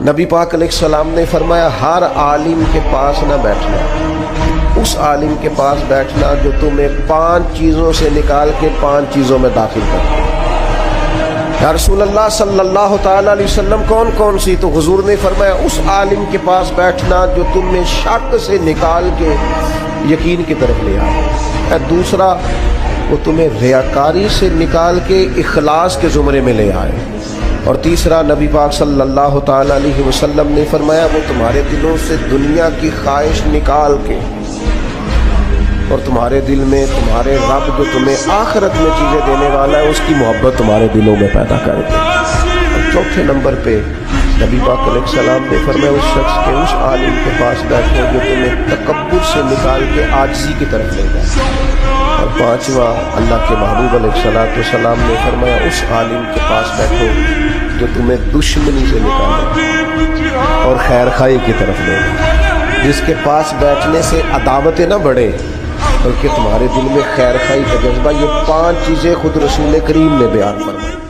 نبی پاک علیہ السلام نے فرمایا ہر عالم کے پاس نہ بیٹھنا، اس عالم کے پاس بیٹھنا جو تمہیں 5 چیزوں سے نکال کے 5 چیزوں میں داخل کر۔ یا رسول اللہ صلی اللہ تعالیٰ علیہ وسلم کون کون سی؟ تو حضور نے فرمایا اس عالم کے پاس بیٹھنا جو تمہیں شک سے نکال کے یقین کی طرف لے آئے، دوسرا وہ تمہیں ریاکاری سے نکال کے اخلاص کے زمرے میں لے آئے، اور تیسرا نبی پاک صلی اللہ تعالیٰ علیہ وسلم نے فرمایا وہ تمہارے دلوں سے دنیا کی خواہش نکال کے اور تمہارے دل میں تمہارے رب جو تمہیں آخرت میں چیزیں دینے والا ہے اس کی محبت تمہارے دلوں میں پیدا کر دے۔ اور چوتھے نمبر پہ نبی پاک علیہ السلام نے فرمایا اس شخص کے اس عالم کے پاس بیٹھو جو تمہیں تکبر سے نکال کے عاجزی کی طرف لے جائے، اور پانچواں اللہ کے محبوب علیہ السلام نے فرمایا اس عالم کے پاس بیٹھو جو تمہیں دشمنی سے نکالے اور خیر خواہی کی طرف لے جائے، جس کے پاس بیٹھنے سے عداوتیں نہ بڑھے بلکہ تمہارے دل میں خیر خواہی کا جذبہ۔ یہ 5 چیزیں خود رسول کریم نے بیان فرمائی۔